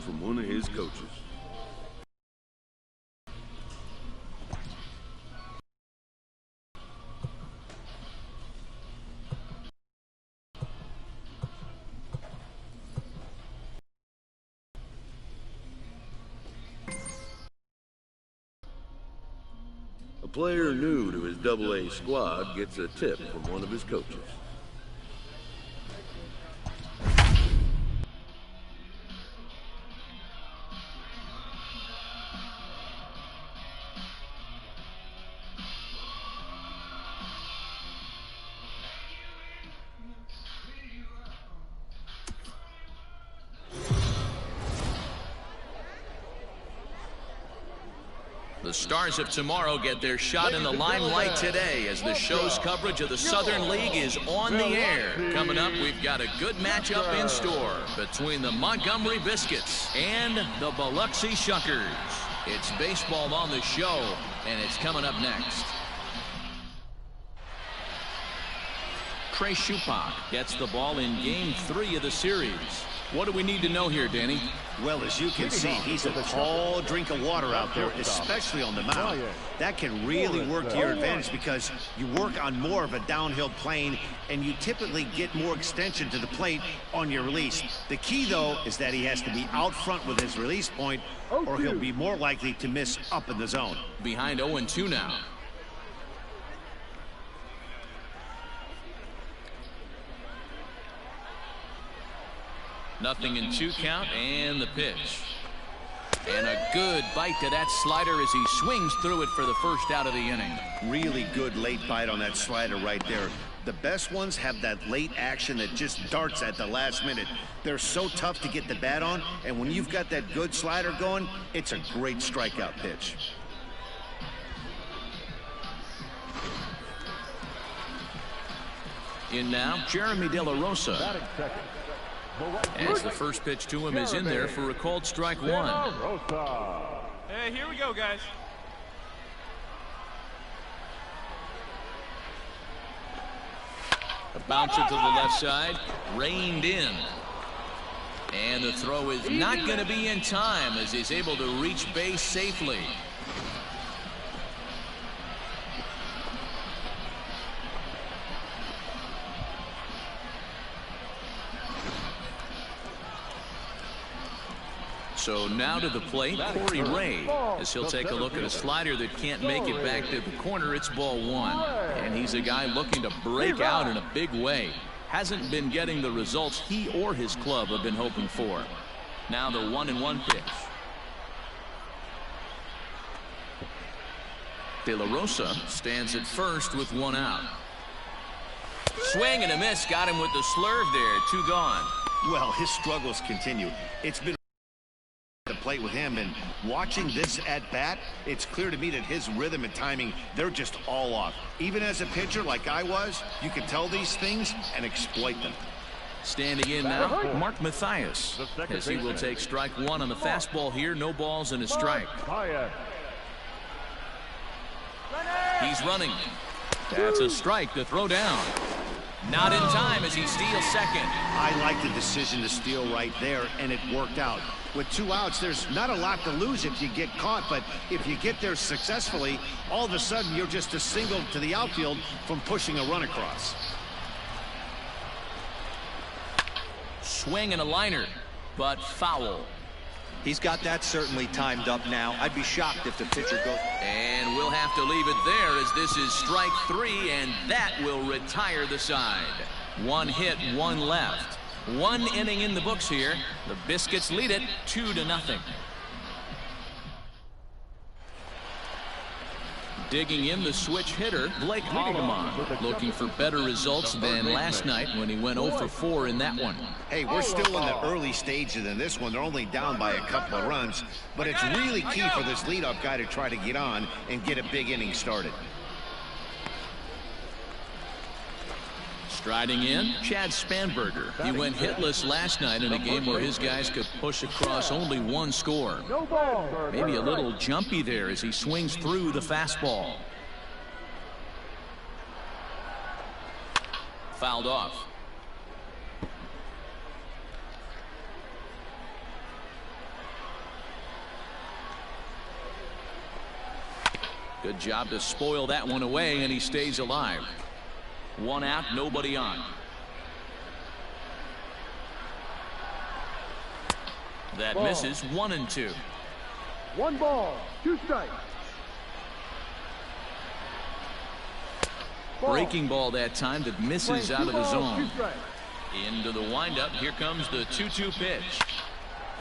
from one of his coaches. A player new to his AA squad gets a tip from one of his coaches. The Stars of tomorrow get their shot in the limelight today as the show's coverage of the Southern League is on the air. Coming up, we've got a good matchup in store between the Montgomery Biscuits and the Biloxi Shuckers. It's baseball on the show, and it's coming up next. Trey Shupak gets the ball in Game 3 of the series. What do we need to know here, Danny? Well, as you can see, he's a tall drink of water out there, especially on the mound. That can really work to your advantage because you work on more of a downhill plane and you typically get more extension to the plate on your release. The key, though, is that he has to be out front with his release point or he'll be more likely to miss up in the zone. Behind 0-2 now. Nothing in 2 count, and the pitch. And a good bite to that slider as he swings through it for the first out of the inning. Really good late bite on that slider right there. The best ones have that late action that just darts at the last minute. They're so tough to get the bat on, and when you've got that good slider going, it's a great strikeout pitch. In now, Jeremy De La Rosa. As the first pitch to him is in there for a called strike 1. Hey, here we go, guys. A bouncer to the left side, reined in. And the throw is not going to be in time as he's able to reach base safely. So now to the plate, Corey Ray, as he'll take a look at a slider that can't make it back to the corner. It's ball 1. And he's a guy looking to break out in a big way. Hasn't been getting the results he or his club have been hoping for. Now the 1-1 pitch. De La Rosa stands at first with 1 out. Swing and a miss, got him with the slurve there. 2 gone. Well, his struggles continue. It's been the plate with him, and watching this at bat, it's clear to me that his rhythm and timing, they're just all off. Even as a pitcher like I was, you can tell these things and exploit them. Standing in now, Mark Mathias, as he will take strike 1 on the fastball here. No balls and a strike. He's running. That's a strike to throw down. Not in time as he steals second. I like the decision to steal right there, and it worked out. With 2 outs, there's not a lot to lose if you get caught, but if you get there successfully, all of a sudden you're just a single to the outfield from pushing a run across. Swing and a liner, but foul. He's got that certainly timed up now. I'd be shocked if the pitcher goes. And we'll have to leave it there as this is strike 3, and that will retire the side. 1 hit, 1 left. 1 inning in the books here. The Biscuits lead it 2-0. Digging in the switch hitter, Blake Holloman, looking for better results than last night when he went 0 for 4 in that one. Hey, we're still in the early stages in this one. They're only down by a couple of runs, but it's really key for this leadoff guy to try to get on and get a big inning started. Striding in, Chad Spanberger. He went hitless last night in a game where his guys could push across only 1 score. Maybe a little jumpy there as he swings through the fastball. Fouled off. Good job to spoil that one away, and he stays alive. 1 out, nobody on. That misses. 1-2. 1 ball, 2 strikes. Breaking ball that time that misses out of the zone. Into the windup. Here comes the 2-2 pitch.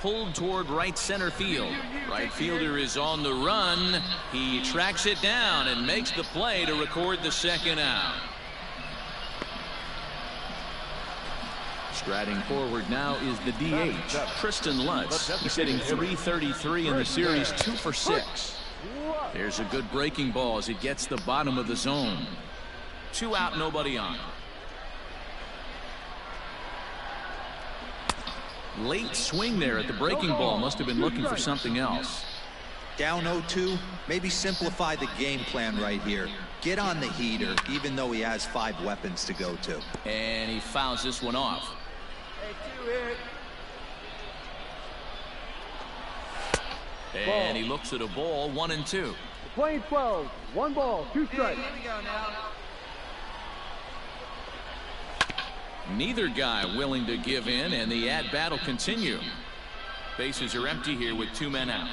Pulled toward right center field. Right fielder is on the run. He tracks it down and makes the play to record the second out. Striding forward now is the DH, Tristan Lutz. He's hitting .333 in the series, 2 for 6. There's a good breaking ball as it gets the bottom of the zone. 2 out, nobody on. Late swing there at the breaking ball. Must have been looking for something else. Down 0-2, maybe simplify the game plan right here. Get on the heater, even though he has 5 weapons to go to. And he fouls this one off. And he looks at a ball. 1-2. Playing 12, 1 ball, 2 strikes. Here we go now. Neither guy willing to give in, and the at-bat will continue. Bases are empty here with 2 men out.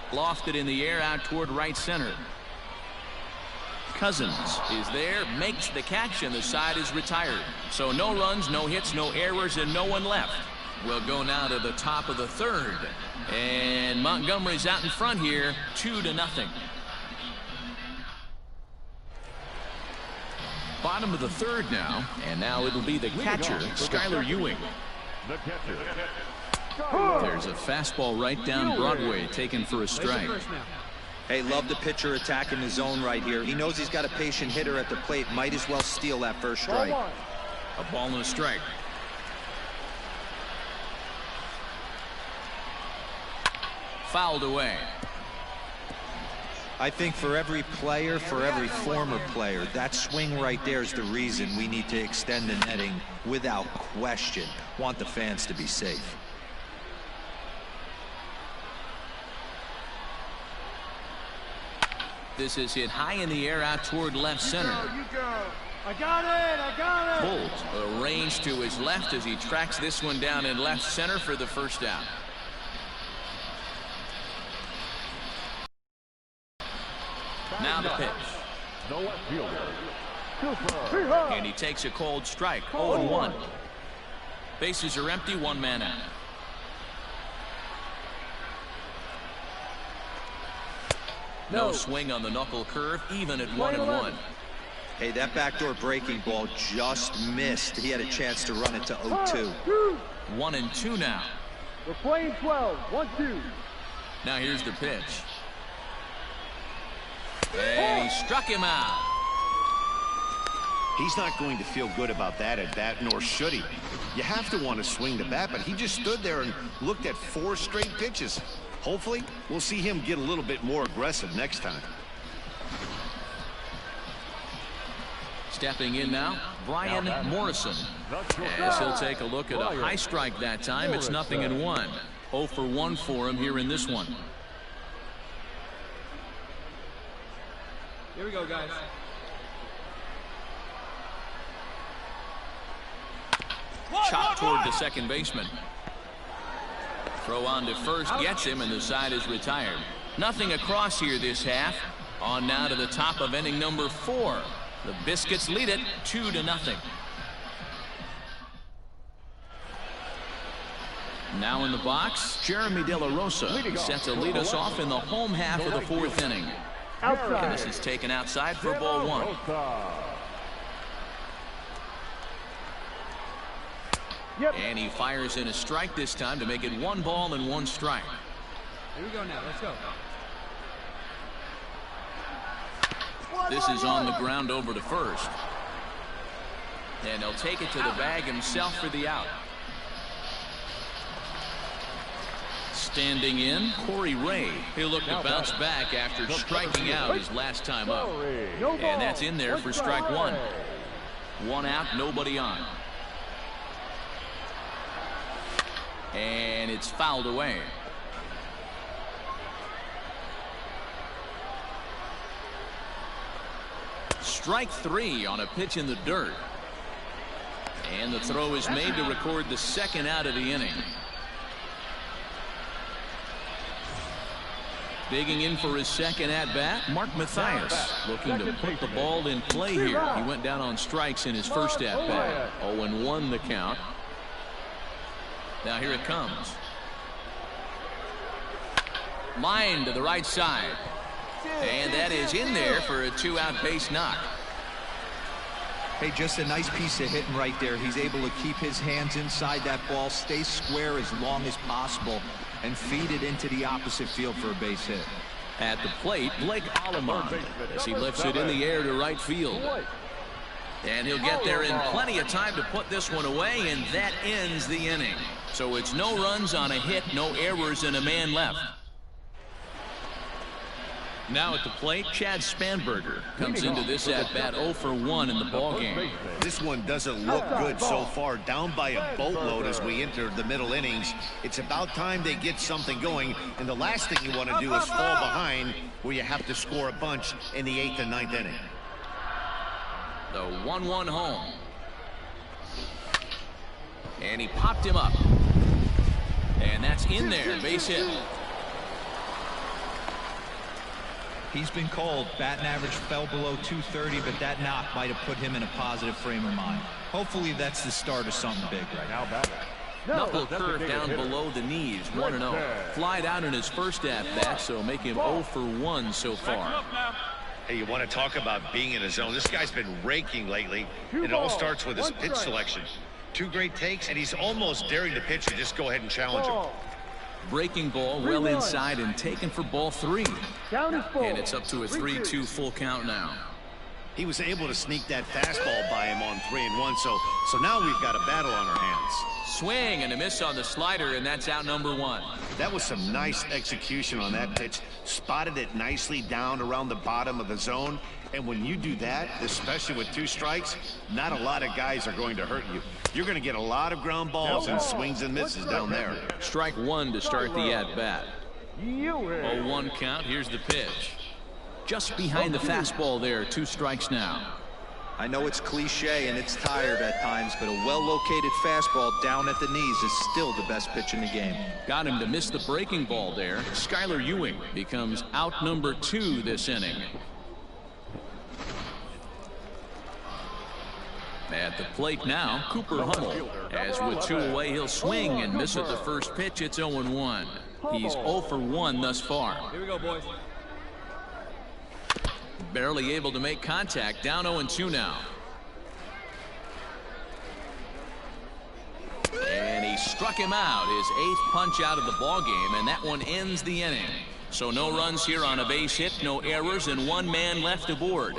Lofted in the air out toward right center. Cousins is there, makes the catch, and the side is retired. So no runs, no hits, no errors, and no one left. We'll go now to the top of the 3rd. And Montgomery's out in front here, 2-0. Bottom of the 3rd now, and now it'll be the catcher, Skyler Ewing. There's a fastball right down Broadway, taken for a strike. Hey, love the pitcher attacking the zone right here. He knows he's got a patient hitter at the plate. Might as well steal that first strike. A ball and a strike. Fouled away. I think for every player, for every former player, that swing right there is the reason we need to extend the netting without question. Want the fans to be safe. This is hit high in the air out toward left center. You go. I got it. Bolt arranged to his left as he tracks this one down in left center for the first out. Now the pitch. And he takes a cold strike. 0-1. Bases are empty. 1 man out. No swing on the knuckle curve, even at 1-1. Hey, that backdoor breaking ball just missed. He had a chance to run it to 0-2. 1-2 now. We're playing 12, 1-2. Now here's the pitch. And he struck him out. He's not going to feel good about that at bat, nor should he. You have to want to swing the bat, but he just stood there and looked at 4 straight pitches. Hopefully, we'll see him get a little bit more aggressive next time. Stepping in now, Brian Morrison. As he'll take a look at a high strike that time. It's 0-1. 0 for 1 for him here in this one. Here we go, guys. Chop toward the second baseman. Throw on to first, gets him, and the side is retired. Nothing across here this half. On now to the top of inning number 4. The Biscuits lead it 2-0. Now in the box, Jeremy De La Rosa set to lead us off in the home half of the 4th inning. And this is taken outside for ball 1. And he fires in a strike this time to make it 1 ball and 1 strike. Here we go now. Let's go. This is on the ground over to first. And he'll take it to the bag himself for the out. Standing in, Corey Ray. He'll look to bounce back after striking out his last time up. And that's in there for strike 1. 1 out, nobody on. And it's fouled away. Strike 3 on a pitch in the dirt. And the throw is made to record the second out of the inning. Digging in for his second at-bat, Mark Mathias, looking to put the ball in play here. He went down on strikes in his first at-bat. 0-1 the count. Now here it comes. Line to the right side. And that is in there for a 2-out base knock. Hey, just a nice piece of hitting right there. He's able to keep his hands inside that ball, stay square as long as possible, and feed it into the opposite field for a base hit. At the plate, Blake Alomar, as he lifts it in the air to right field. And he'll get there in plenty of time to put this one away, and that ends the inning. So it's no runs on a hit, no errors, and a man left. Now at the plate, Chad Spanberger comes into this at-bat 0 for 1 in the ballgame. This one doesn't look good so far. Down by a boatload as we enter the middle innings. It's about time they get something going, and the last thing you want to do is fall behind where you have to score a bunch in the 8th and 9th inning. The 1-1 home. And he popped him up. And that's in there, base hit. He's been called. Batting average fell below 230, but that knock might have put him in a positive frame of mind. Hopefully that's the start of something big right now. Knuckle curve down below the knees, 1-0. Flied out in his first at-bat, so make him 0 for 1 so far. Hey, you want to talk about being in a zone. This guy's been raking lately, and it all starts with his pitch selection. 2 great takes, and he's almost daring the pitcher just go ahead and challenge him. Breaking ball well inside and taken for ball 3. And it's up to a 3-2 full count now. He was able to sneak that fastball by him on 3-1, so now we've got a battle on our hands. Swing and a miss on the slider, and that's out number 1. That was some nice execution on that pitch. Spotted it nicely down around the bottom of the zone. And when you do that, especially with 2 strikes, not a lot of guys are going to hurt you. You're going to get a lot of ground balls and swings and misses down there. Strike 1 to start the at-bat. 0-1 count. Here's the pitch. Just behind the fastball there. 2 strikes now. I know it's cliche and it's tired at times, but a well-located fastball down at the knees is still the best pitch in the game. Got him to miss the breaking ball there. Skylar Ewing becomes out number 2 this inning. At the plate now, Cooper Hummel. As with 2 away, he'll swing and miss at the first pitch. It's 0-1. He's 0 for 1 thus far. Here we go, boys. Barely able to make contact. Down 0-2 now. And he struck him out. His 8th punch out of the ballgame, and that one ends the inning. So no runs here on a base hit, no errors, and 1 man left aboard.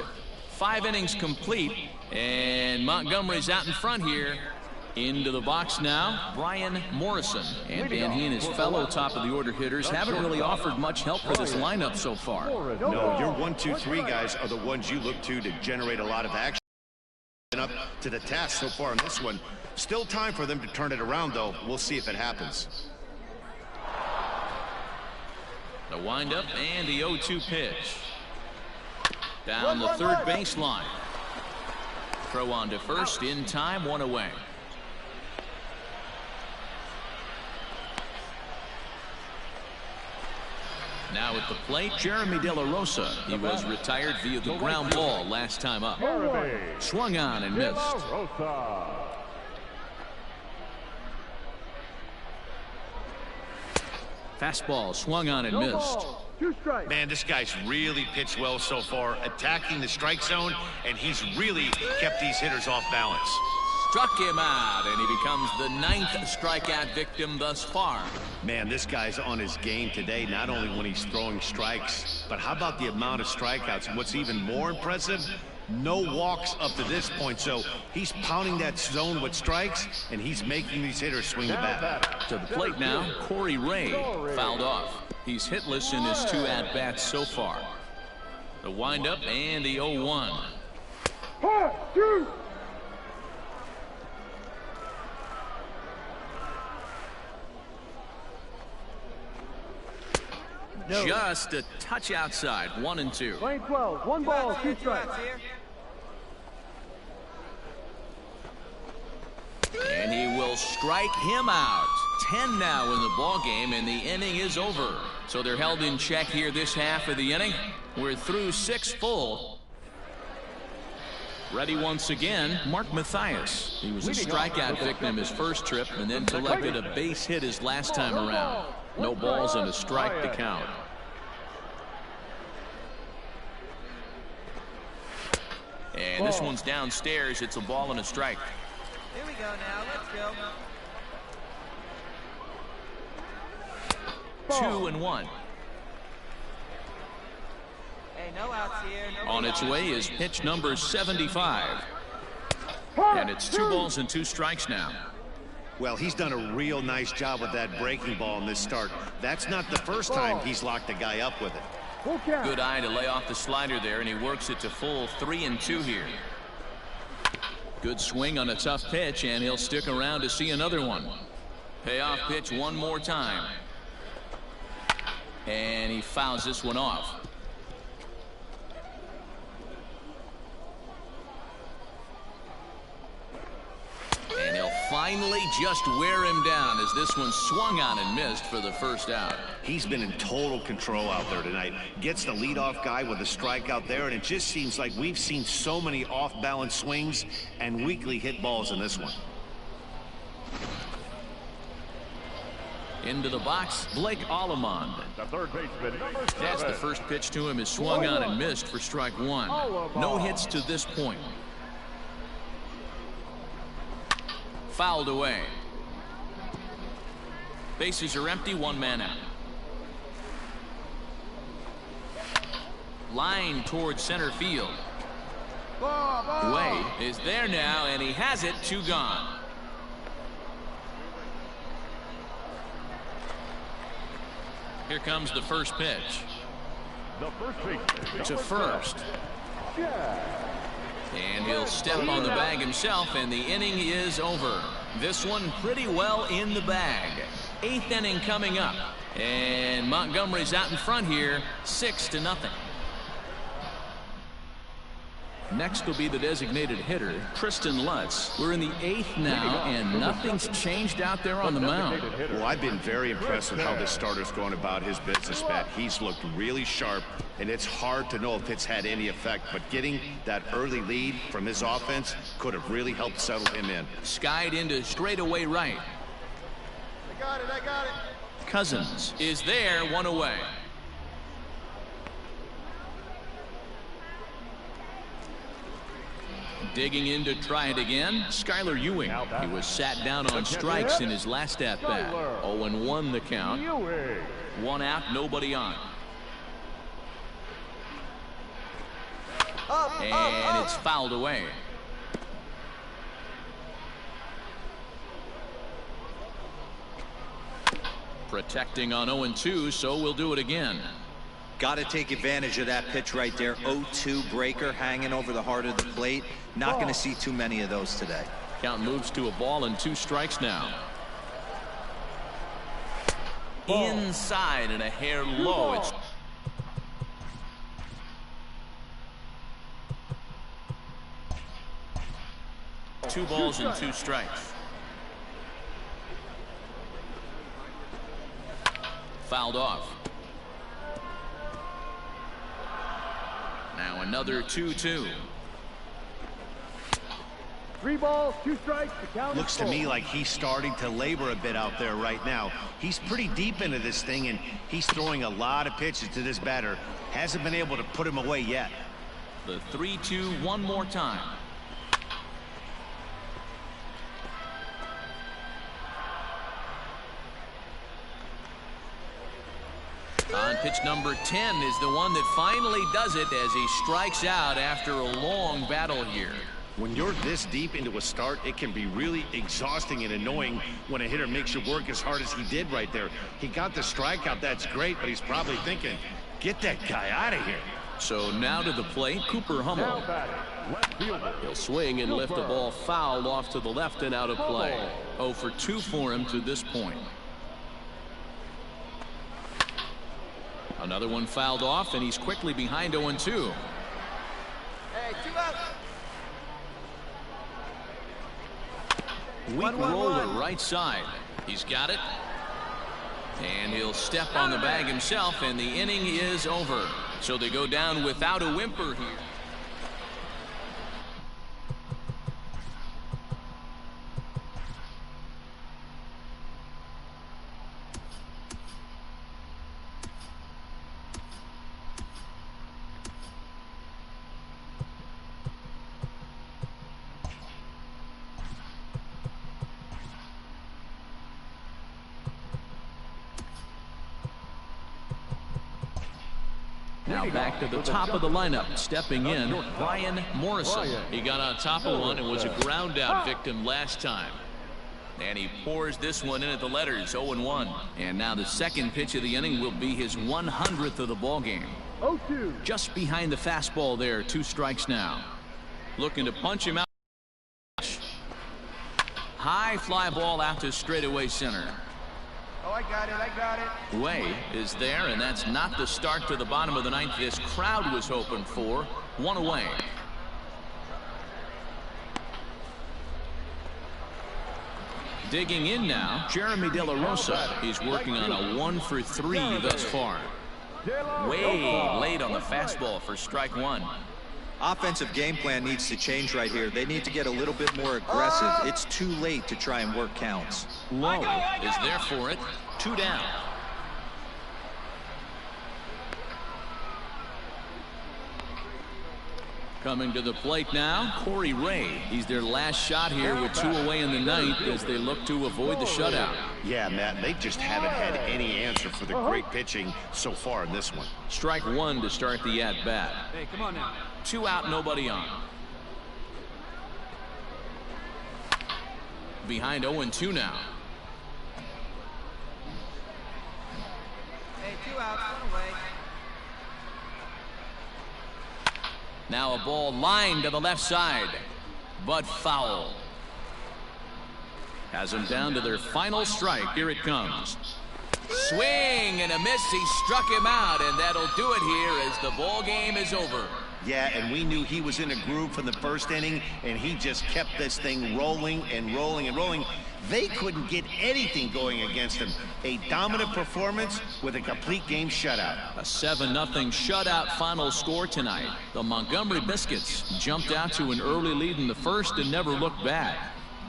5 innings complete. And Montgomery's out in front here. Into the box now, Brian Morrison. And he and his fellow top-of-the-order hitters haven't really offered much help for this lineup so far. No, your 1, 2, 3 guys are the ones you look to generate a lot of action. Up to the task so far in this one. Still time for them to turn it around, though. We'll see if it happens. The windup and the 0-2 pitch. Down the third baseline. Throw on to first in time, 1 away. Now at the plate, Jeremy De La Rosa. He was retired via the ground ball last time up. Swung on and missed. Fastball swung on and missed. Man, this guy's really pitched well so far, attacking the strike zone, and he's really kept these hitters off balance. Struck him out, and he becomes the 9th strikeout victim thus far. Man, this guy's on his game today, not only when he's throwing strikes, but how about the amount of strikeouts? And what's even more impressive, no walks up to this point. So he's pounding that zone with strikes, and he's making these hitters swing the bat. To the plate now, Corey Ray fouled off. He's hitless in his 2 at-bats so far. The windup and the 0-1. Just a touch outside, 1-2. Lane 12, 1 ball, 2 strikes. will strike him out. 10 now in the ball game, and the inning is over. So they're held in check here this half of the inning. We're through 6 full. Ready once again, Mark Mathias. He was a strikeout victim his first trip and then collected a base hit his last time around. No balls and a strike to count. And this one's downstairs. It's a ball and a strike. Here we go now. Let's go. 2-1. Hey, no outs here. On its way is pitch number 75. And it's 2 balls and 2 strikes now. Well, he's done a real nice job with that breaking ball in this start. That's not the first time he's locked a guy up with it. Good eye to lay off the slider there, and he works it to full 3-2 here. Good swing on a tough pitch, and he'll stick around to see another one. Payoff pitch one more time. And he fouls this one off. And he'll finally just wear him down as this one swung on and missed for the first out. He's been in total control out there tonight. Gets the leadoff guy with a strikeout there, and it just seems like we've seen so many off-balance swings and weakly hit balls in this one. Into the box, Blake Allemond. The third baseman, number 7. That's the first pitch to him is swung on and missed for strike 1. No hits to this point. Fouled away. Bases are empty, 1 man out. Line towards center field. Way is there now, and he has it. 2 gone. Here comes the first pitch. The first baseman, To first. And he'll step on the bag himself, and the inning is over. This one pretty well in the bag. 8th inning coming up. And Montgomery's out in front here, 6-0. Next will be the designated hitter, Kristen Lutz. We're in the 8th now, and nothing's changed out there on the mound. Well, I've been very impressed with how this starter's going about his business, Matt. He's looked really sharp, and it's hard to know if it's had any effect, but getting that early lead from his offense could have really helped settle him in. Skied into straightaway right. I got it. Cousins is there, 1 away. Digging in to try it again, Skylar Ewing. He was sat down on strikes in his last at-bat. 0-1 the count. 1 out, nobody on. And it's fouled away. Protecting on 0-2, so we'll do it again. Got to take advantage of that pitch right there. 0-2 breaker hanging over the heart of the plate. Not going to see too many of those today. Count moves to a ball and 2 strikes now. Inside and a hair low. It's 2 balls and 2 strikes. Fouled off. Now another 2-2. 3 balls, 2 strikes. The count Looks to me like he's starting to labor a bit out there right now. He's pretty deep into this thing, and he's throwing a lot of pitches to this batter. Hasn't been able to put him away yet. The 3-2 one more time. On pitch number 10 is the one that finally does it as he strikes out after a long battle here. When you're this deep into a start, it can be really exhausting and annoying when a hitter makes you work as hard as he did right there. He got the strikeout, that's great, but he's probably thinking, get that guy out of here. So now to the plate, Cooper Hummel. He'll swing and lift the ball fouled off to the left and out of play. 0 for 2 for him to this point. Another one fouled off, and he's quickly behind 0-2. Hey, 2 outs. Weak roller right side. He's got it. And he'll step on the bag himself, and the inning is over. So they go down without a whimper here. Now back to the top of the lineup. Stepping in, Brian Morrison. He got on top of one and was a ground out victim last time. And he pours this one in at the letters, 0-1. And now the second pitch of the inning will be his 100th of the ball game. 0-2. Just behind the fastball there, 2 strikes now. Looking to punch him out. High fly ball out to straightaway center. Oh, I got it. Way is there, and that's not the start to the bottom of the ninth this crowd was hoping for. 1 away. Digging in now, Jeremy De La Rosa. He's working on a 1-for-3 thus far. Way late on the fastball for strike 1. Offensive game plan needs to change right here. They need to get a little bit more aggressive. It's too late to try and work counts. Low is there for it. 2 down. Coming to the plate now, Corey Ray. He's their last shot here with 2 away in the ninth as they look to avoid the shutout. Yeah, Matt, they just haven't had any answer for the great pitching so far in this one. Strike 1 to start the at-bat. Hey, come on now. 2 out, nobody on. Behind 0-2 now. Hey, 2 outs, 1 away. Now a ball lined to the left side, but foul. Has them down to their final strike. Here it comes. Swing and a miss. He struck him out, and that'll do it here as the ball game is over. Yeah, and we knew he was in a groove from the first inning, and he just kept this thing rolling and rolling and rolling. They couldn't get anything going against him. A dominant performance with a complete game shutout. A 7-0 shutout final score tonight. The Montgomery Biscuits jumped out to an early lead in the first and never looked back.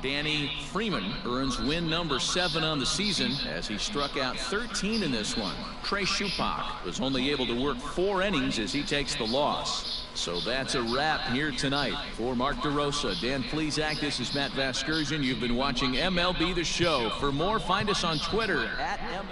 Danny Freeman earns win number 7 on the season as he struck out 13 in this one. Trey Shupak was only able to work 4 innings as he takes the loss. So that's a wrap here tonight. For Mark DeRosa, Dan Plesac, this is Matt Vasgersian. You've been watching MLB The Show. For more, find us on Twitter at MLB.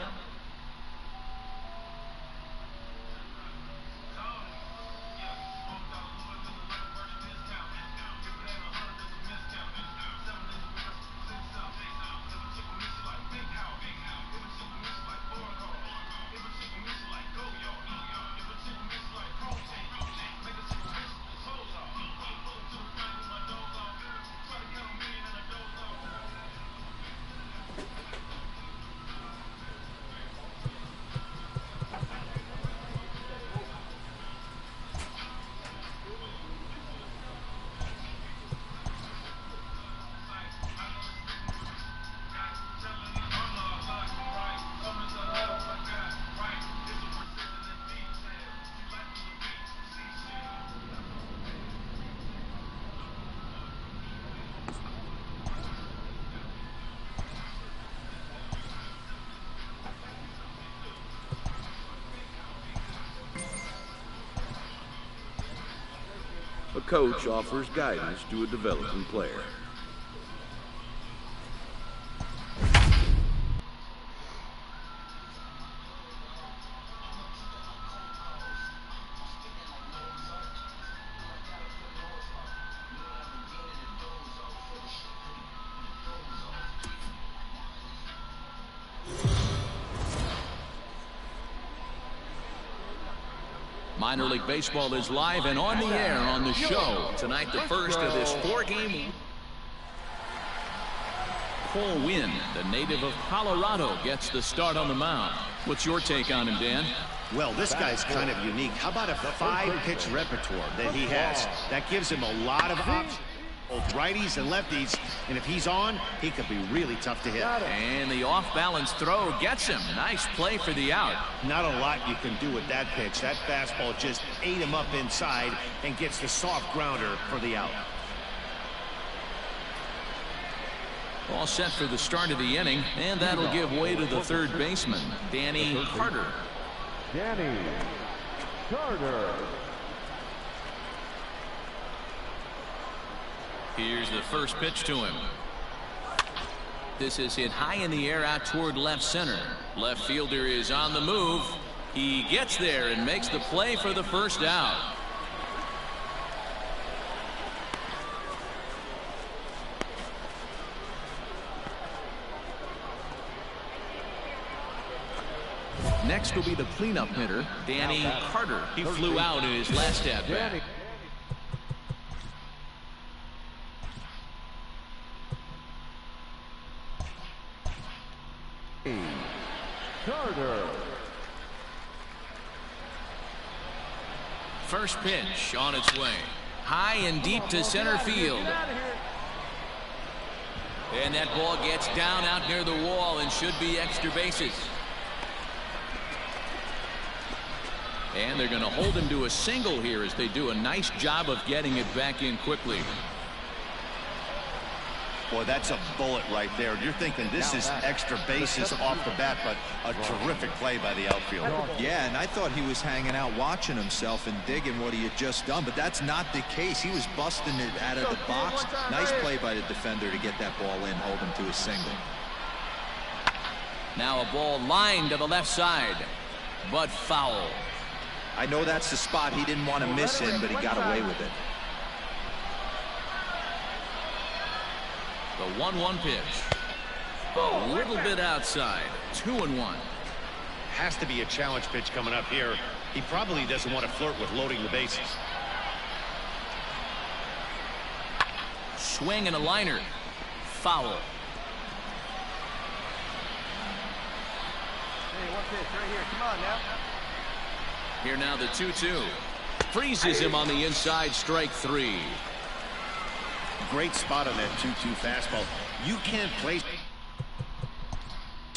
A coach offers guidance to a developing player. Minor League Baseball is live and on the air on the show. Tonight, the first of this 4-game. Cole Winn, the native of Colorado, gets the start on the mound. What's your take on him, Dan? Well, this guy's kind of unique. How about a 5-pitch repertoire that he has? That gives him a lot of options. Both righties and lefties, and if he's on, he could be really tough to hit. And the off-balance throw gets him. Nice play for the out. Not a lot you can do with that pitch. That fastball just ate him up inside and gets the soft grounder for the out. All set for the start of the inning, and that'll give way to the third baseman, Danny Carter. Danny Carter. Here's the first pitch to him. This is hit high in the air out toward left center. Left fielder is on the move. He gets there and makes the play for the first out. Next will be the cleanup hitter, Danny Carter. He flew out in his last at bat. Carter. First pitch on its way. High and deep to center field. And that ball gets down out near the wall and should be extra bases. And they're going to hold him to a single here as they do a nice job of getting it back in quickly. Boy, that's a bullet right there. You're thinking this is extra bases off the bat, but a terrific play by the outfielder. Yeah, and I thought he was hanging out watching himself and digging what he had just done, but that's not the case. He was busting it out of the box. Nice play by the defender to get that ball in, hold him to a single. Now a ball lined to the left side, but foul. I know that's the spot he didn't want to miss in, but he got away with it. The 1-1 pitch. A little bit outside. 2-1. Has to be a challenge pitch coming up here. He probably doesn't want to flirt with loading the bases. Swing and a liner. Foul. Hey, one pitch right here. Come on now. Here now the 2-2. Freezes him on the inside, strike 3. Great spot on that 2-2 fastball. You can't place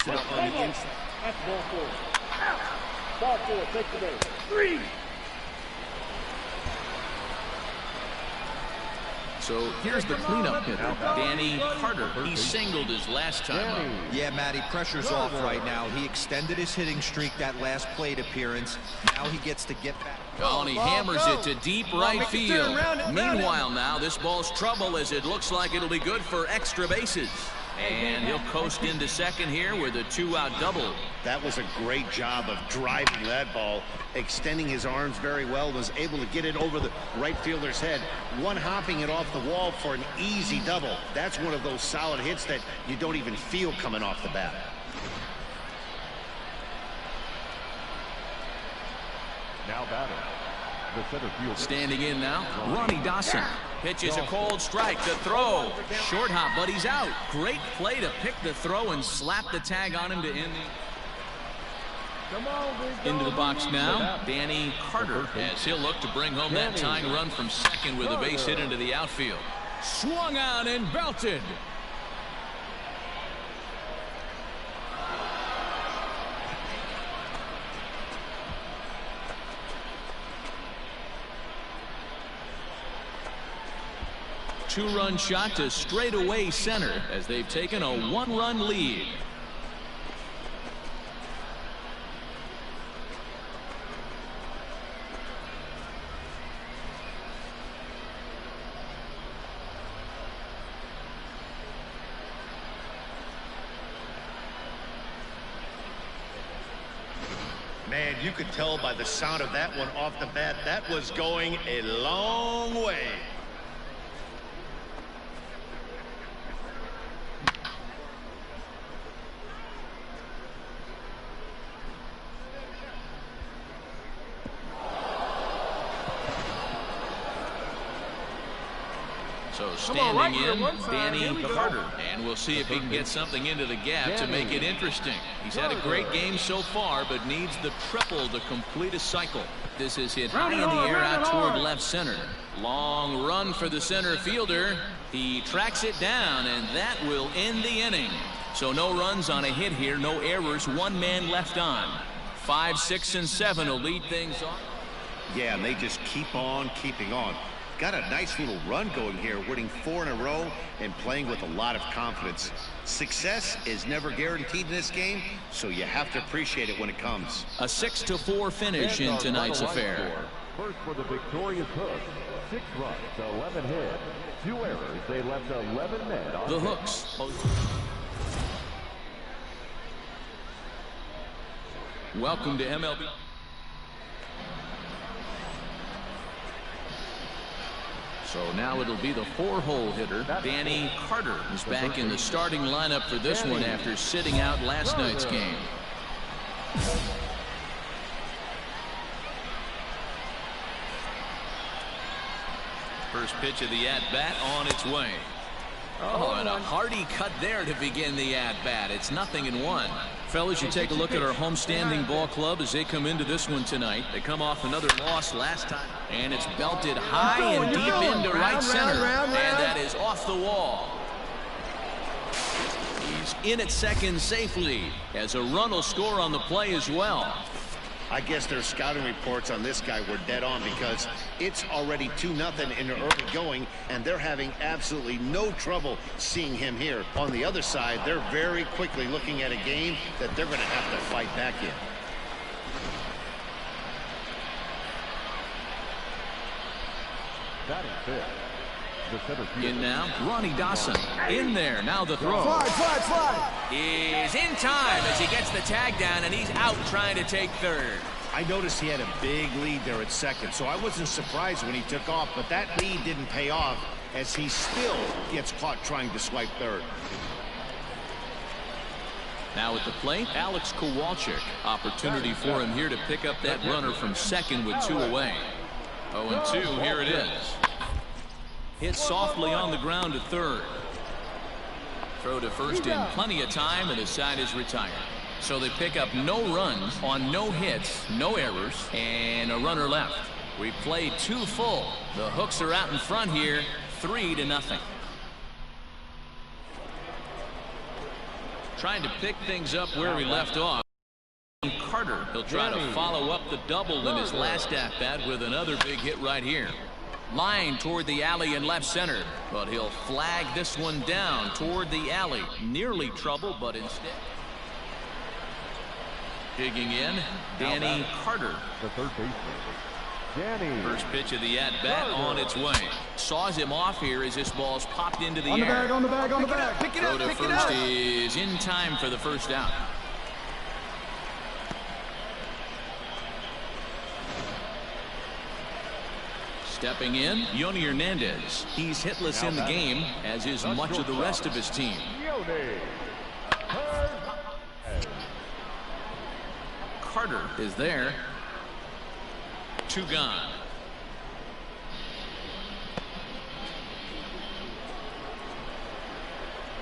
on the inside. That's ball 4. Ball 4, take the base. 3. So here's the cleanup hitter, Danny Carter. He singled his last time up. Yeah, Matty, pressure's off right now. He extended his hitting streak that last plate appearance. Now he gets to get back. Oh, and he hammers it to deep right field. Meanwhile now, this ball's trouble as it looks like it'll be good for extra bases. And he'll coast into second here with a 2-out double. That was a great job of driving that ball, extending his arms very well, was able to get it over the right fielder's head, one-hopping it off the wall for an easy double. That's one of those solid hits that you don't even feel coming off the bat. Now batting. The center fielder. Standing in now, Ronnie Dawson. Pitches a cold strike. The throw. Short hop, but he's out. Great play to pick the throw and slap the tag on him to end the... Into the box now, Danny Carter, as he'll look to bring home that tying run from second with a base hit into the outfield. Swung on and belted. Two-run shot to straightaway center as they've taken a 1-run lead. Man, you could tell by the sound of that one off the bat, that was going a long way. So standing in, Danny Carter. And we'll see if he can get something into the gap to make it interesting. He's had a great game so far, but needs the triple to complete a cycle. This is hit high in the air out toward left center. Long run for the center fielder. He tracks it down, and that will end the inning. So no runs on a hit here, no errors, one man left on. 5, 6, and 7 will lead things on. Yeah, and they just keep on keeping on. Got a nice little run going here, winning 4 in a row and playing with a lot of confidence. Success is never guaranteed in this game, so you have to appreciate it when it comes. A 6-4 finish in tonight's affair. First for the victorious Hooks, 6 runs, 11 hits, 2 errors. They left 11 men on the Hooks. Welcome to MLB. So now it'll be the 4-hole hitter, Danny Carter, who's back in the starting lineup for this one after sitting out last night's game. First pitch of the at-bat on its way. Oh, and a hearty cut there to begin the at-bat. It's 0-1. Fellas, you take a look at our homestanding ball club as they come into this one tonight. They come off another loss last time. And it's belted high and deep into right center. And that is off the wall. He's in at second safely as a run will score on the play as well. I guess their scouting reports on this guy were dead on because it's already 2-0 in the early going, and they're having absolutely no trouble seeing him here. On the other side, they're very quickly looking at a game that they're going to have to fight back in. In now, Ronnie Dawson. In there, now the throw. Is in time as he gets the tag down, and he's out trying to take third. I noticed he had a big lead there at second, so I wasn't surprised when he took off, but that lead didn't pay off as he still gets caught trying to swipe third. Now at the plate, Alex Kowalczyk. Opportunity for him here to pick up that runner from second with 2 away. 0-2, here it is. Hit softly on the ground to third. Throw to first in plenty of time, and his side is retired. So they pick up no runs on no hits, no errors, and a runner left. We played 2 full. The Hooks are out in front here, 3-0. Trying to pick things up where we left off. Carter, he'll try to follow up the double in his last at-bat with another big hit right here. Line toward the alley in left center, but he'll flag this one down toward the alley. Nearly trouble, but instead. Digging in, Danny Carter. The third baseman, Danny. First pitch of the at-bat on its way. Saws him off here as this ball's popped into the air. On the bag. Pick it Throw up, to pick it first up. is in time for the first out. Stepping in, Yoni Hernandez. He's hitless in the game, as is much of the rest of his team. Carter is there. 2 gone.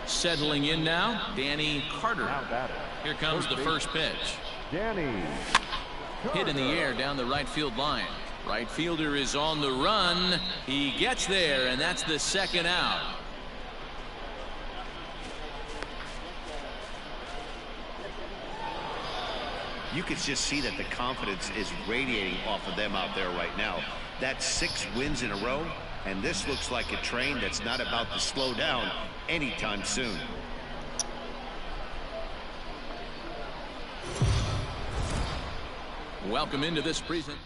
Settling in now, Danny Carter. Here comes the first pitch. Danny. Hit in the air down the right field line. Right fielder is on the run. He gets there, and that's the second out. You could just see that the confidence is radiating off of them out there right now. That's 6 wins in a row, and this looks like a train that's not about to slow down anytime soon. Welcome into this present.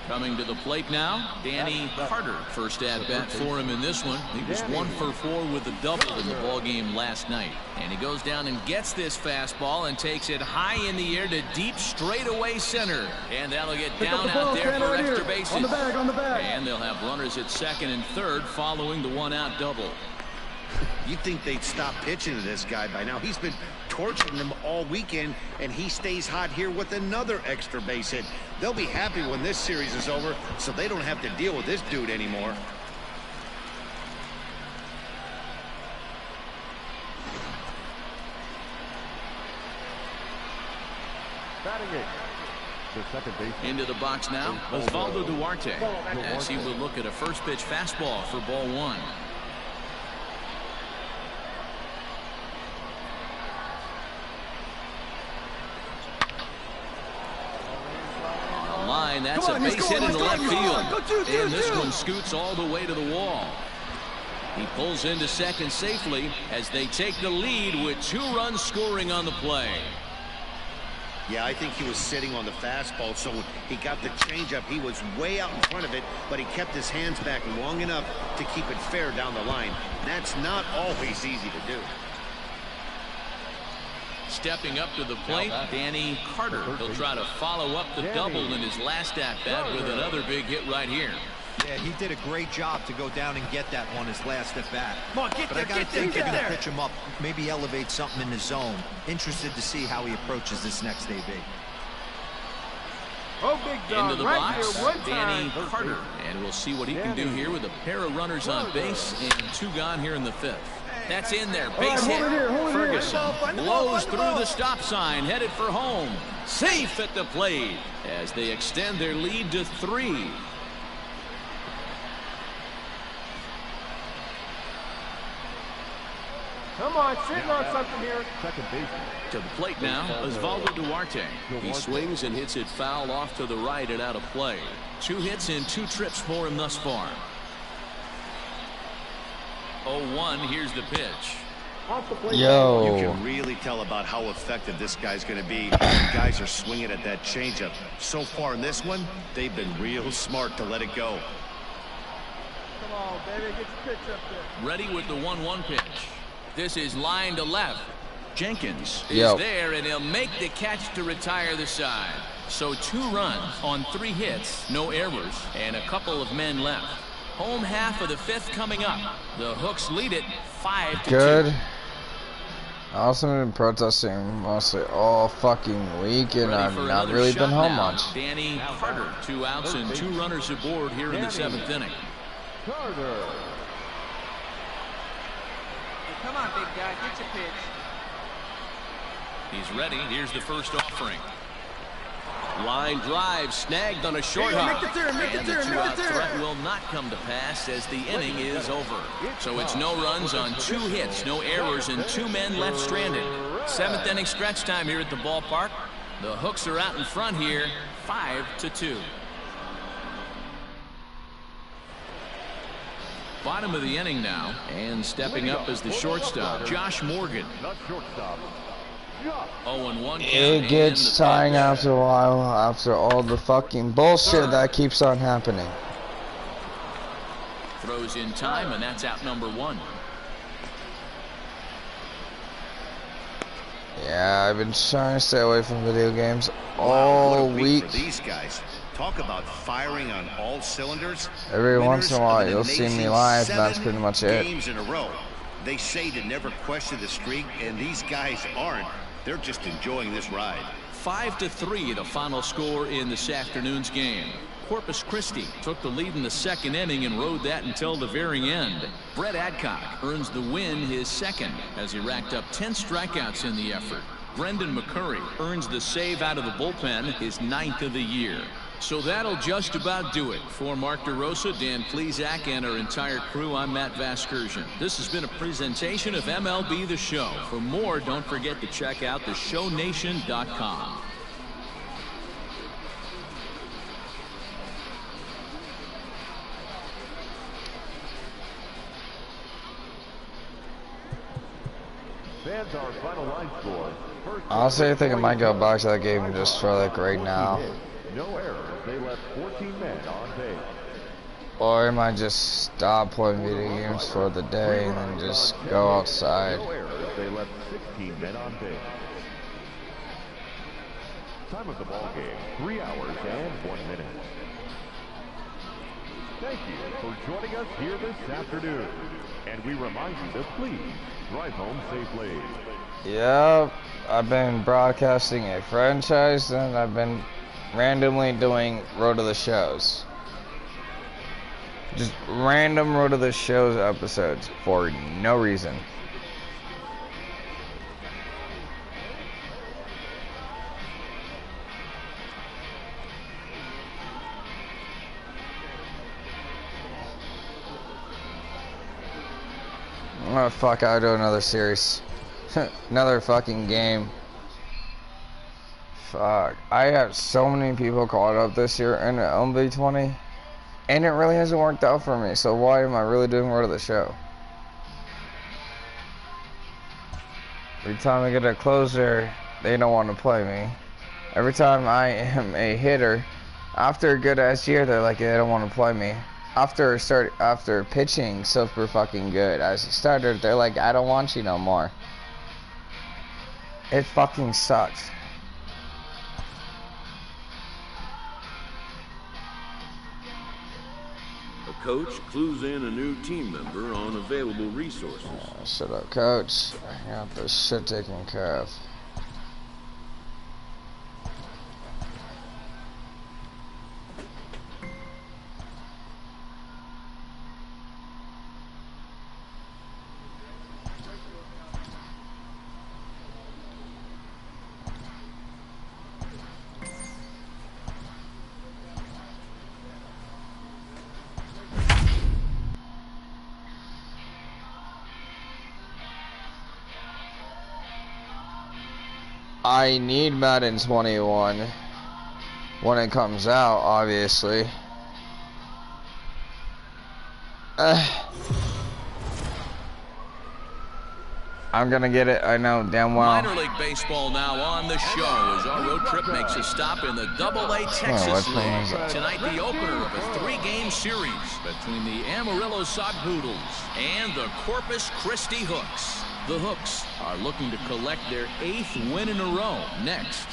Coming to the plate now, Danny Carter. First at bat for him in this one. He was 1 for 4 with a double in the ball game last night. And he goes down and gets this fastball and takes it high in the air to deep straightaway center. And that'll get down out there for extra bases. On the bag. And they'll have runners at second and third following the 1-out double. You'd think they'd stop pitching to this guy by now. He's been torching them all weekend, and he stays hot here with another extra base hit. They'll be happy when this series is over, so they don't have to deal with this dude anymore. Batting it. The second baseman. Into the box now, Osvaldo Duarte, as he will look at a first pitch fastball for ball one. On the line, that's a base hit into left field. And this one scoots all the way to the wall. He pulls into second safely as they take the lead with 2 runs scoring on the play. Yeah, I think he was sitting on the fastball, so when he got the changeup, he was way out in front of it, but he kept his hands back long enough to keep it fair down the line. That's not always easy to do. Stepping up to the plate, Danny Carter. He'll try to follow up the double in his last at-bat with another big hit right here. Yeah, he did a great job to go down and get that one his last at bat. Come on, get but there, I gotta get there, think they're get gonna there. pitch him up, maybe elevate something in the zone. Interested to see how he approaches this next AB. Oh, big dog, Into the right box, here, one Danny time. Carter. And we'll see what he can do here with a pair of runners on base and 2 gone here in the 5th. That's in there. Base hit. Ferguson blows through the stop sign, headed for home. Safe at the plate as they extend their lead to 3. Come on, sitting on something here. Second baseman. To the plate now, Osvaldo Duarte. He swings and hits it foul off to the right and out of play. 2 hits and 2 trips for him thus far. 0-1, here's the pitch. You can really tell about how effective this guy's going to be when guys are swinging at that changeup. So far in this one, they've been real smart to let it go. Come on, baby, get your pitch up there. Ready with the 1-1 pitch. This is line to left. Jenkins is there, and he'll make the catch to retire the side. So 2 runs on 3 hits, no errors, and a couple of men left. Home half of the 5th coming up. The Hooks lead it 5-2. Good. I also been protesting mostly all fucking week, and I've not really been home much. Danny Carter, 2 outs and 2 runners aboard here in the 7th inning. Carter. Come on, big guy, get your pitch. He's ready. Here's the first offering. Line drive snagged on a short hop. And the 2-out threat will not come to pass as the inning is over. So it's no runs on 2 hits, no errors, and 2 men left stranded. 7th inning stretch time here at the ballpark. The Hooks are out in front here, 5-2. Bottom of the inning now, and stepping up as the shortstop, Josh Morgan. 0-1. It gets tiring after a while, after all the fucking bullshit that keeps on happening. Throws in time, and that's out number 1. Yeah, I've been trying to stay away from video games all week. For these guys. Talk about firing on all cylinders. Every once in a while, you'll see me live, and that's pretty much it. Games in a row. They say to never question the streak, and these guys aren't. They're just enjoying this ride. 5-3, the final score in this afternoon's game. Corpus Christi took the lead in the 2nd inning and rode that until the very end. Brett Adcock earns the win, his 2nd, as he racked up 10 strikeouts in the effort. Brendan McCurry earns the save out of the bullpen, his 9th of the year. So that'll just about do it. For Mark DeRosa, Dan Plesac, and our entire crew, I'm Matt Vasgersian. This has been a presentation of MLB The Show. For more, don't forget to check out theshownation.com. Fans, our final line score. Honestly, I think I might go back to that game just for like right now. No errors. They left 14 men on base. Or I might just stop playing video games for the day and then just go outside. No errors. They left 16 men on base. Time of the ball game, 3 hours and 1 minute. Thank you for joining us here this afternoon. And we remind you to please drive home safely. Yep, I've been broadcasting a franchise, and I've been randomly doing Road to the Shows. Just random Road to the Shows episodes for no reason. Oh fuck, I'll do another series. Another fucking game. Fuck. I have so many people caught up this year in the MV20. And it really hasn't worked out for me, so why am I really doing Road to the Show? Every time I get a closer, they don't want to play me. Every time I am a hitter, after a good ass year, they're like, they don't want to play me. After pitching super fucking good as a starter, they're like, I don't want you no more. It fucking sucks. A coach clues in a new team member on available resources. Shut up, coach. I got this shit taken care of. I need Madden 21 when it comes out, obviously. I'm gonna get it, I know damn well. Minor League Baseball now on the show as our road trip makes a stop in the AA Texas League. Tonight, the opener of a 3-game series between the Amarillo Sodpoodles and the Corpus Christi Hooks. The Hooks are looking to collect their 8th win in a row next.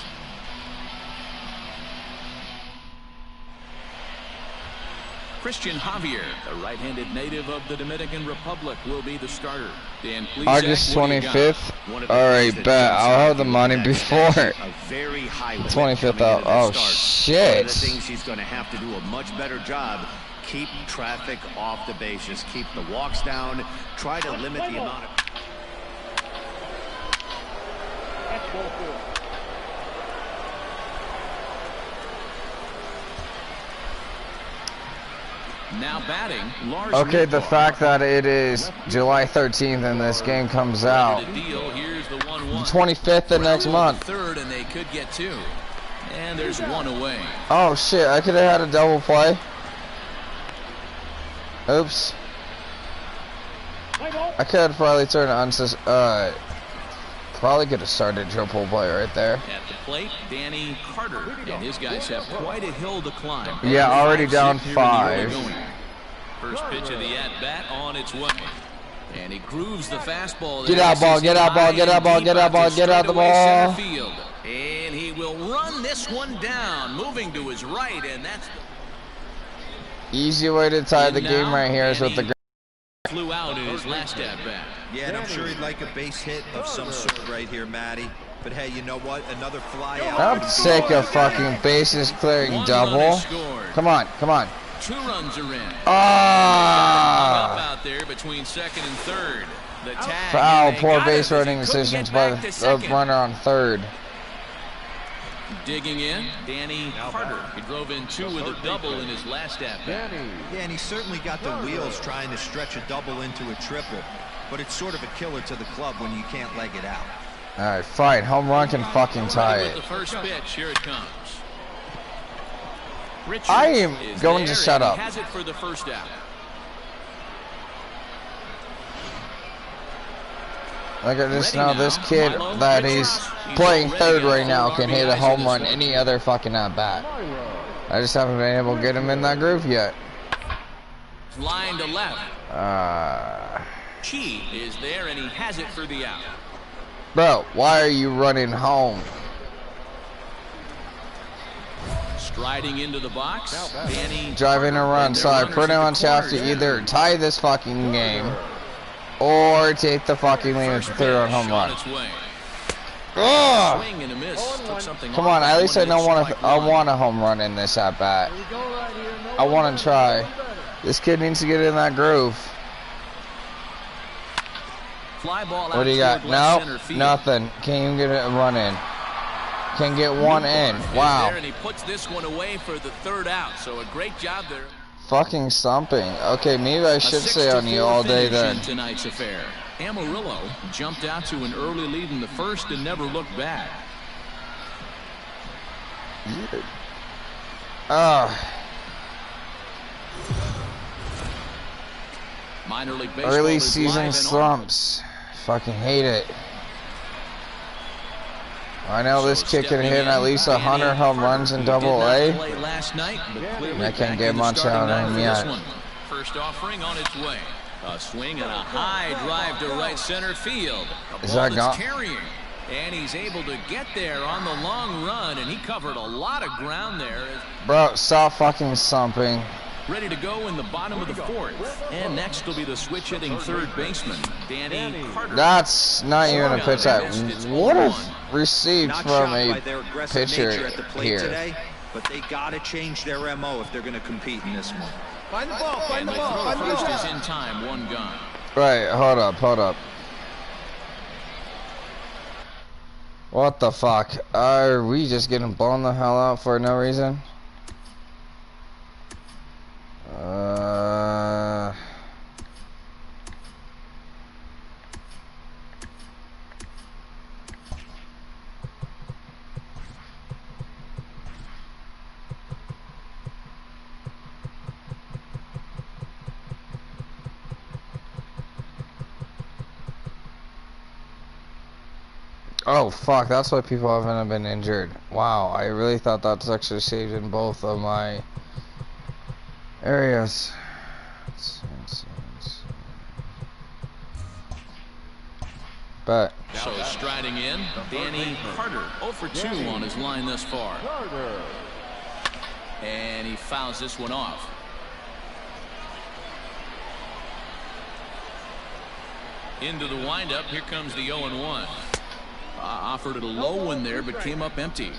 Christian Javier, the right-handed native of the Dominican Republic, will be the starter. Dan Plesac, August 25th? Alright, bet. I'll have the money before. 25th out. Oh, shit. One of the things he's going to have to do a much better job. Keep traffic off the bases. Keep the walks down. Try to limit the amount of... Now batting, Lars okay, the Nootbaar. fact that it is July 13th and this game comes out Here's the 1-1. 25th of next month. Third, and they could get 2. And there's 1 away. Oh shit, I could have had a double play. Oops. I could have probably turned on probably could have started triple play right there. At the plate, Danny Carter, and his guys have quite a hill to climb. Yeah, already down 5. First pitch of the at-bat on its way. And he grooves the fastball. Get out ball, get out ball, get out ball, get out ball, get out the ball. Field. And he will run this one down, moving to his right, and that's... Easy way to tie the game right here is with the... Flew out in his last at-bat. Yeah, and I'm sure he'd like a base hit of some sort right here, Matty. But hey, you know what? Another fly out. I'm sick of fucking bases clearing double. Come on, come on. 2 runs are in. Ah! Up out there between second and third. The tag, foul, poor base running decisions by the runner on third. Digging in, Danny Carter. He drove in 2 with a double in his last at-bat. Yeah, and he certainly got the wheels trying to stretch a double into a triple. But it's sort of a killer to the club when you can't leg it out. Alright, fine. Home run can fucking tie it. The first pitch, here it comes. Richards I am going to shut up. Has it for the first out. Look at this now. This kid that he's playing third right now can hit a home run any other fucking at bat. I just haven't been able to get him in that groove yet. Line to left. Chi is there, and he has it for the out. Bro, why are you running home? Striding into the box, Danny driving a run. So I pretty much have to either tie this fucking game or take the fucking lead at the 3rd run home run. Ugh. Swing and a miss. Took something Come off on, that at least I one don't at want strike I one. want a home run in this at bat. I want to try. This kid needs to get in that groove. Fly ball What do you out got? toward left center No, field. nothing. Can't even get a run in. Can't get one in. Is Wow. there, and he puts this one away for the third out. So a great job there. Fucking stumping. Okay, maybe I should A stay on you 6-4 all day finish then. in tonight's affair. Amarillo jumped out to an early lead in the first and never looked back. Minor league baseball Early is live season and slumps. Fucking hate it. I know this kid can hit at least 100 home runs in Double A. Last night, but clearly I can't back get in the much starting out of him line for this yet. one. First offering on its way. A swing and a high drive to right center field. A Is ball that that's gone? carrying. And he's able to get there on the long run, and he covered a lot of ground there. Bro, stop fucking stumping. Ready to go in the bottom of the fourth. And next will be the switch-hitting third baseman, Danny Carter. That's not even a pitch that would have received Not from shocked by a their aggressive nature pitcher at the plate here. today, but they got to change their MO if they're going to compete in this one. Find the ball, find And the the ball, throw find the first ball. is in time, one gone. Right, hold up. What the fuck? Are we just getting blown the hell out for no reason? Oh fuck, that's why people haven't been injured. Wow, I really thought that's actually saved in both of my areas. Let's see. But So striding in, Danny Carter, 0 for 2 on his line thus far. And he fouls this one off. Into the windup, here comes the 0-1. Offered it a low one there, but came up empty.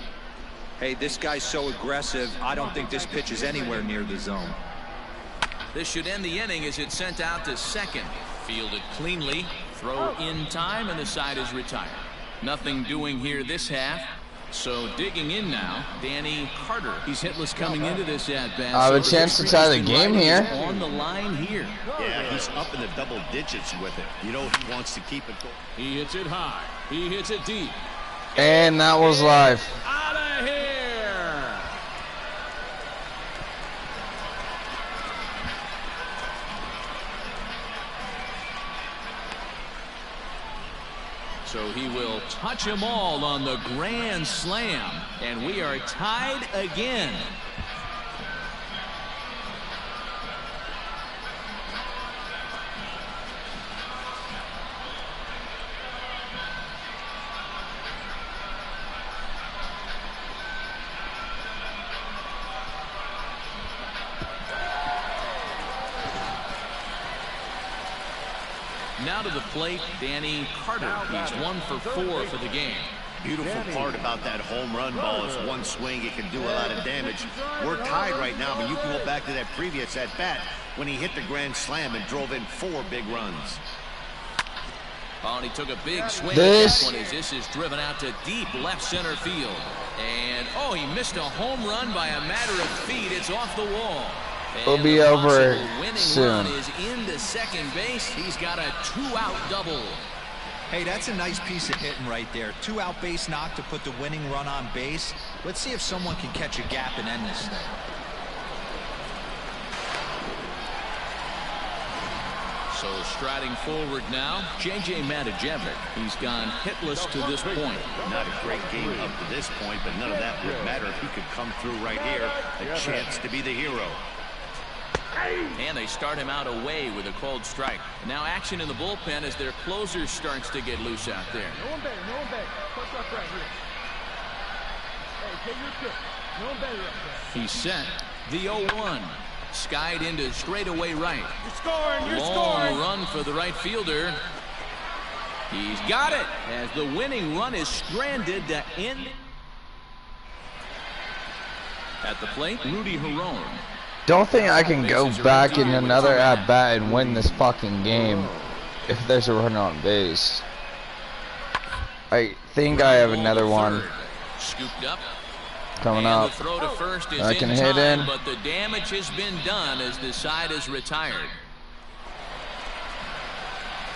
Hey, this guy's so aggressive, I don't think this pitch is anywhere near the zone. This should end the inning as it's sent out to second. Fielded cleanly, throw in time, and the side is retired. Nothing doing here this half. So digging in now, Danny Carter. He's hitless coming into this at-bat. I have a So chance to the tie the streak game is here. on the line here. Yeah, he's up in the double digits with it. You know he wants to keep it going. He hits it high. He hits it deep. and that was live. Out of here. So he will touch them all on the grand slam, and we are tied again. Now to the plate, Danny Carter. He's 1 for 4 for the game. Beautiful part about that home run ball is one swing, it can do a lot of damage. We're tied right now, but you can go back to that previous at-bat when he hit the grand slam and drove in 4 big runs. Oh, and he took a big swing This- at that one as this is driven out to deep left center field. And, oh, he missed a home run by a matter of feet. It's off the wall. It'll And be the over possible winning soon. run is into second base. He's got a 2-out double. Hey, that's a nice piece of hitting right there. 2-out base knock to put the winning run on base. Let's see if someone can catch a gap and end this thing. So striding forward now, J.J. Matijevic. He's gone hitless to this point. Not a great game up to this point, but none of that would matter if he could come through right here. A chance to be the hero. And they start him out away with a cold strike. Now action in the bullpen as their closer starts to get loose out there. No one better, no one better. Push up right here. Hey, take your pick. No one better up there. He's set. The 0-1. Skied into straightaway right. You're scoring, you're Long scoring. run for the right fielder. He's got it as the winning run is stranded to end. At the plate, Rudy Herron. Don't think I can go back in another at-bat and win this fucking game if there's a run on base. I think I have another one Scooped up. coming And up. the throw to first is I can in hit time, in. but the damage has been done as the side is retired.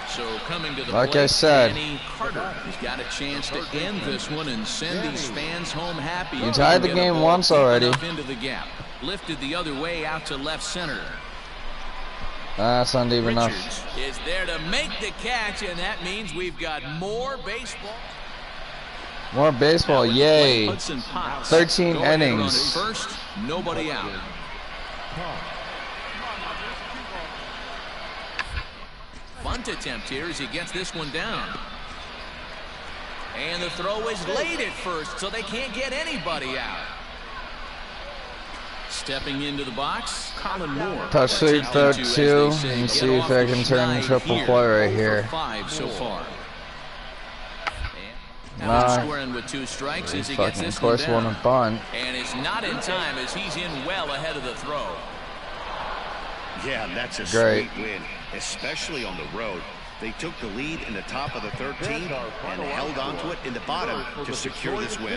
So coming to the Like plate, I said, Danny Carter has got a chance to end this one and send these fans home happy. you tied the Get a game ball once deep already. enough into the gap. Lifted the other way out to left center. That's not deep enough. Richards is there to make the catch, and that means we've got more baseball. More baseball, Now, yay. Hudson Potts. 13 Go ahead, run innings. at first, nobody out. Bunt attempt here as he gets this one down. And the throw is late at first, so they can't get anybody out. Stepping into the box, Colin Moore. Touch three, throw Attempting to, as two, they say, and get see if off I the can turn schneid triple here. play right 0 for here. 5 so far. Nah. Now squaring with 2 strikes as he gets Fucking this one course one down. and bunt. And it's not in time as he's in well ahead of the throw. Yeah, that's a Great. sweet win, especially on the road. They took the lead in the top of the 13th and held on to it in the bottom to secure this win.